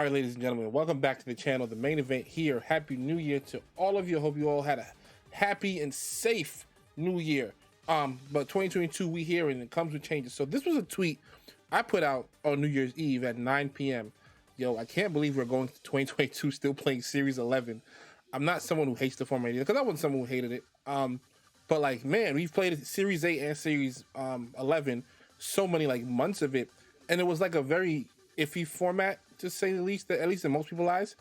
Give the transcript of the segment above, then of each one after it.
All right, ladies and gentlemen, welcome back to the channel, the main event here. Happy New Year to all of you. I hope you all had a happy and safe New Year. But 2022, we here and it comes with changes. So this was a tweet I put out on New Year's Eve at 9 p.m. Yo, I can't believe we're going to 2022 still playing Series 11. I'm not someone who hates the format either, because I wasn't someone who hated it. But like, man, we've played Series 8 and Series 11, so many like months of it, and it was like a very iffy format to say the least, at least in most people's eyes.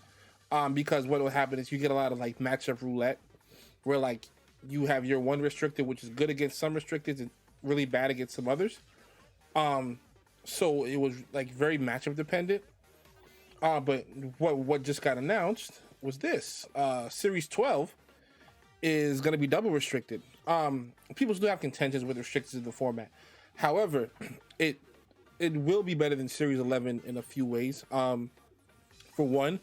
Because what will happen is you get a lot of like matchup roulette, where like you have your one restricted, which is good against some restricted and really bad against some others. So it was like very matchup dependent. But what just got announced was this: Series 12 is going to be double restricted. People still have contentions with restrictions in the format. However, it will be better than Series 11 in a few ways. For one,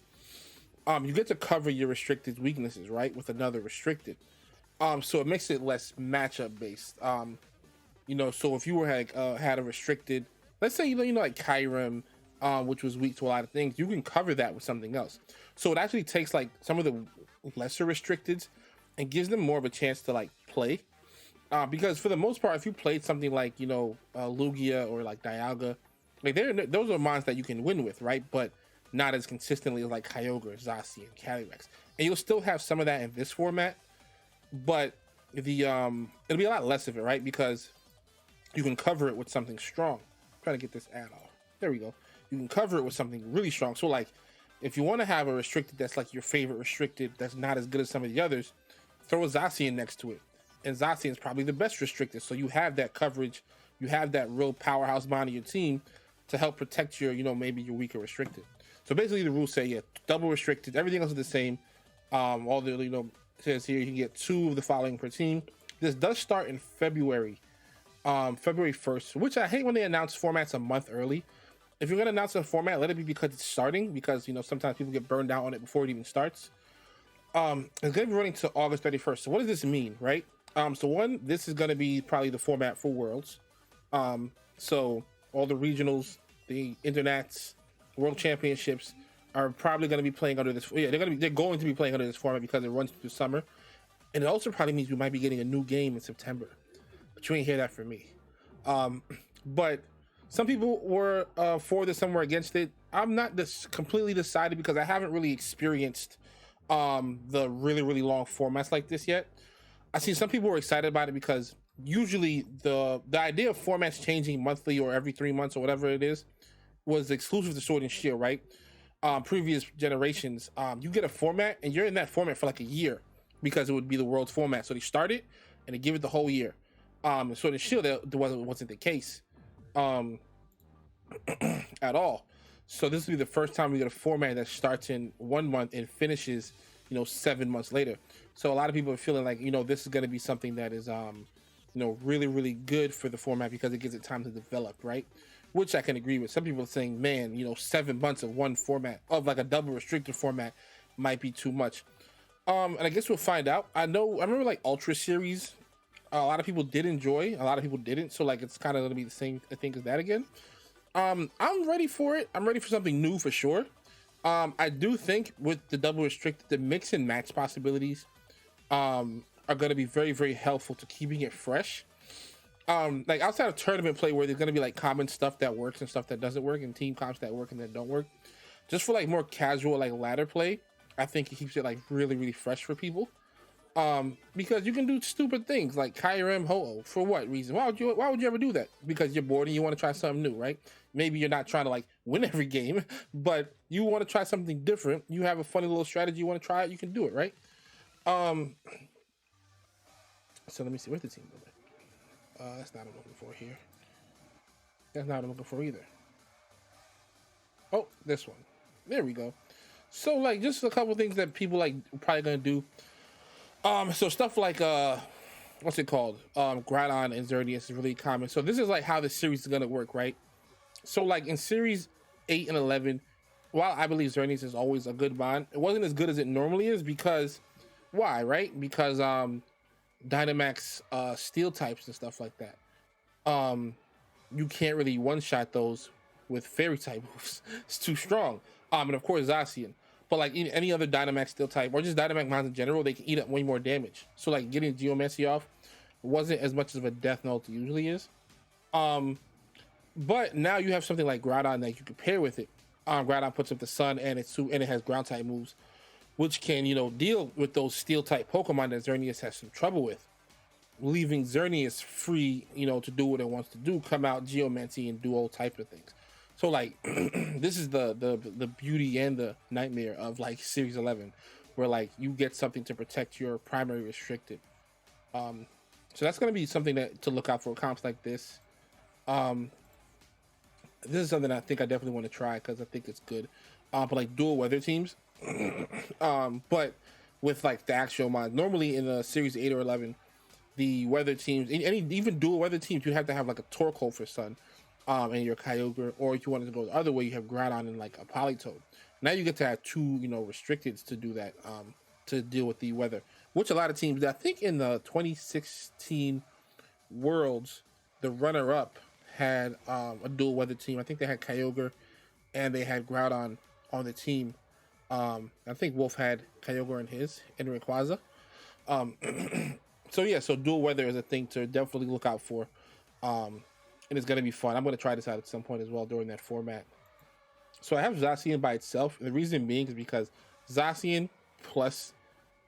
you get to cover your restricted weaknesses, right, with another restricted. So it makes it less matchup based. So if you were had a restricted, let's say like Kyurem, which was weak to a lot of things, you can cover that with something else. So it actually takes like some of the lesser restricteds and gives them more of a chance to like play. Because for the most part, if you played something like Lugia or like Dialga, like those are mons that you can win with, right? But not as consistently as like Kyogre, Zacian, and Calyrex. And you'll still have some of that in this format, but the it'll be a lot less of it, right? Because you can cover it with something strong. I'm trying to get this ad off. There we go. You can cover it with something really strong. So like, if you want to have a restricted that's like your favorite restricted, that's not as good as some of the others, throw a Zacian next to it. And Zacian is probably the best restricted, so you have that coverage, you have that real powerhouse bond of your team to help protect your, maybe your weaker restricted. So basically, the rules say, double restricted, everything else is the same. All the says here you can get 2 of the following per team. This does start in February, February 1st, which I hate when they announce formats a month early. If you're gonna announce a format, let it be because it's starting, because sometimes people get burned out on it before it even starts. It's gonna be running to August 31st. So what does this mean, right? So one, this is going to be probably the format for Worlds. So all the regionals, the internats, World Championships are probably going to be playing under this. Yeah, they're going to be playing under this format because it runs through summer, and it also probably means we might be getting a new game in September. But you ain't hear that from me. But some people were for this, some were against it. I'm not completely decided because I haven't really experienced the really long formats like this yet. I see some people were excited about it because usually the idea of formats changing monthly or every 3 months or whatever it is was exclusive to Sword and Shield, right? Previous generations, you get a format and you're in that format for like a year because it would be the world's format. So they start it and they give it the whole year. Sword and Shield, that wasn't the case at all. So this will be the first time we get a format that starts in 1 month and finishes 7 months later. So a lot of people are feeling like this is going to be something that is really good for the format because it gives it time to develop, right? Which I can agree with. Some people are saying, man, 7 months of one format, of like a double restricted format, might be too much. And I guess we'll find out. I remember like Ultra Series, a lot of people did enjoy, a lot of people didn't. So like it's kind of going to be the same thing as that again. I'm ready for it. I'm ready for something new for sure. I do think with the double restricted, the mix and match possibilities are going to be very helpful to keeping it fresh. Like outside of tournament play where there's going to be like common stuff that works and stuff that doesn't work, and team comps that work and that don't work, just for like more casual like ladder play, I think it keeps it like really fresh for people. Because you can do stupid things like Kyurem Ho-Oh. For what reason? Why would you ever do that? Because you're bored and you want to try something new, right? Maybe you're not trying to like win every game, but you want to try something different. You have a funny little strategy you want to try it, you can do it, right? So let me see, where's the team building? That's not what I'm looking for here. That's not what I'm looking for either. Oh, this one. There we go. So like just a couple things that people like probably gonna do. So stuff like what's it called? Groudon and Xerneas is really common. So this is like how the series is gonna work, right? So like in Series 8 and 11, while I believe Xerneas is always a good bond, it wasn't as good as it normally is because why, right? Because Dynamax steel types and stuff like that. You can't really one-shot those with fairy type moves. It's too strong. And of course Zacian. But like any other Dynamax Steel type or just Dynamax mons in general, they can eat up way more damage. So like getting Geomancy off wasn't as much of a death knell it usually is. But now you have something like Groudon that you can pair with it. Groudon puts up the Sun and it has ground type moves, which can deal with those Steel type Pokemon that Xerneas has some trouble with, leaving Xerneas free to do what it wants to do, come out Geomancy and do all type of things. So like this is the beauty and the nightmare of like Series 11, where like you get something to protect your primary restricted. So that's going to be something to look out for comps like this. This is something I think I definitely want to try because I think it's good. But like dual weather teams, but with like the actual mod. Normally in a Series 8 or 11, the weather teams, even dual weather teams, you have to have like a Torkoal for Sun, and your Kyogre, or if you wanted to go the other way, you have Groudon and like a Politoed. Now you get to have two, restricteds to do that, to deal with the weather, which a lot of teams, I think in the 2016 Worlds, the runner-up had a dual weather team. I think they had Kyogre and they had Groudon on the team. I think Wolf had Kyogre in his, in Rayquaza. So yeah, so dual weather is a thing to definitely look out for. And it's going to be fun. I'm going to try this out at some point as well during that format. So I have Zacian by itself. And the reason being is because Zacian plus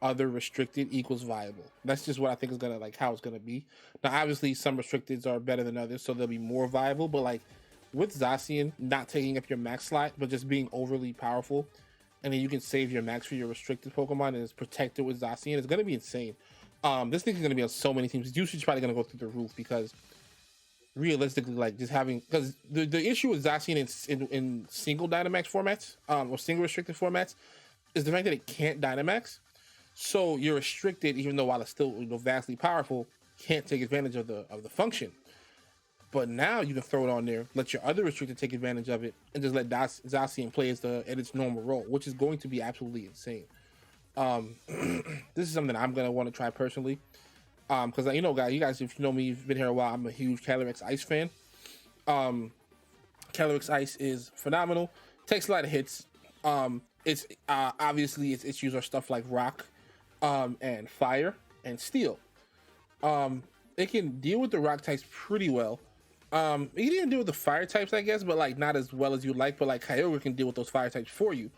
other restricted equals viable. That's just what I think is going to, like, how it's going to be. Now, obviously, some restricteds are better than others, so they'll be more viable. But, like, with Zacian not taking up your max slot, but just being overly powerful, and then you can save your max for your restricted Pokemon and it's protected with Zacian, it's going to be insane. This thing is going to be on so many teams. Its usage is probably going to go through the roof because realistically, like, just having, because the issue with Zacian in single Dynamax formats, or single restricted formats, is the fact that it can't Dynamax. So you're restricted, even though while it's still vastly powerful, can't take advantage of the function. But now you can throw it on there, let your other restricted take advantage of it, and just let Zacian play at its normal role, which is going to be absolutely insane. This is something I'm gonna want to try personally. Because guys, you guys, if you know me, you've been here a while, I'm a huge Calyrex Ice fan. Calyrex Ice is phenomenal. Takes a lot of hits. It's obviously its issues are stuff like rock, and fire and steel. It can deal with the rock types pretty well. It can even deal with the fire types, I guess, but like not as well as you'd like. But like Kyogre can deal with those fire types for you.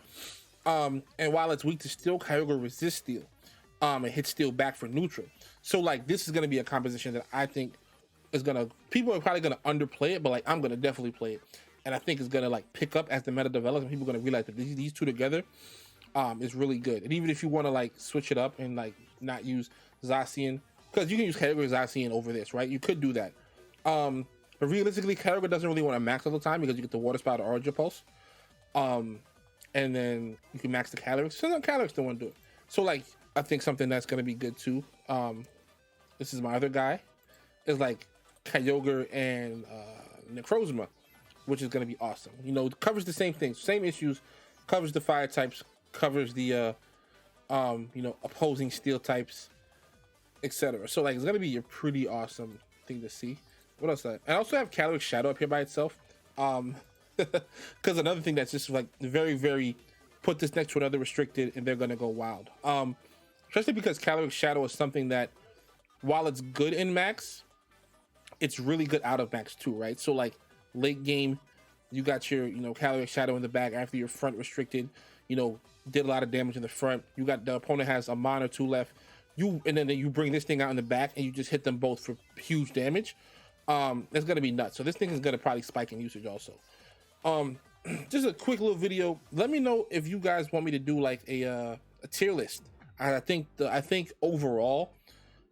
And while it's weak to steel, Kyogre resists steel. And hit steel back for neutral. So like this is gonna be a composition that I think is people are probably gonna underplay it, but like I'm gonna definitely play it. And I think it's gonna like pick up as the meta develops and people are gonna realize that these two together is really good. And even if you wanna like switch it up and like not use Zacian, because you can use Kyogre Zacian over this, right? You could do that. But realistically, Kyogre doesn't really want to max all the time because you get the Water Spout or Origin Pulse. And then you can max the Calyrex. Sometimes Calyrex don't want to do it. So like I think something that's going to be good too, this is my other guy, is like Kyogre and Necrozma, which is going to be awesome. It covers the same things, same issues, covers the fire types, covers the opposing steel types, etc. So like it's going to be a pretty awesome thing to see. What else? I also have Calyrex Shadow up here by itself, because another thing that's just like very, very, put this next to another restricted and they're going to go wild. Especially because Calyrex Shadow is something that, while it's good in max, it's really good out of max too, right? So like late game, you got your Calyrex Shadow in the bag after your front restricted, did a lot of damage in the front. You got the opponent has a mon or two left. And then you bring this thing out in the back and you just hit them both for huge damage. That's gonna be nuts. So this thing is gonna probably spike in usage also. Just a quick little video. Let me know if you guys want me to do like a tier list. I think overall,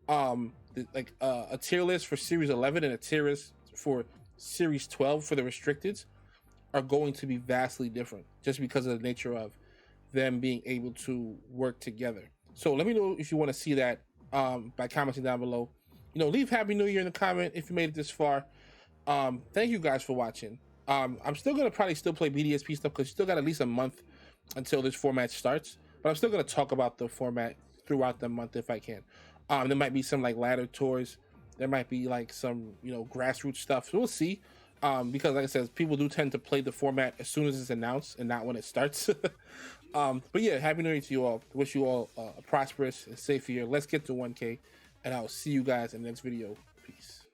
a tier list for Series 11 and a tier list for Series 12 for the restricteds are going to be vastly different, just because of the nature of them being able to work together. So let me know if you want to see that by commenting down below. Leave Happy New Year in the comment if you made it this far. Thank you guys for watching. I'm still gonna probably still play BDSP stuff because you still got at least a month until this format starts. But I'm still gonna talk about the format throughout the month if I can. There might be some like ladder tours. There might be like some grassroots stuff. So we'll see. because like I said, people do tend to play the format as soon as it's announced and not when it starts. But yeah, happy new year to you all. Wish you all a prosperous and safe year. Let's get to 1K, and I'll see you guys in the next video. Peace.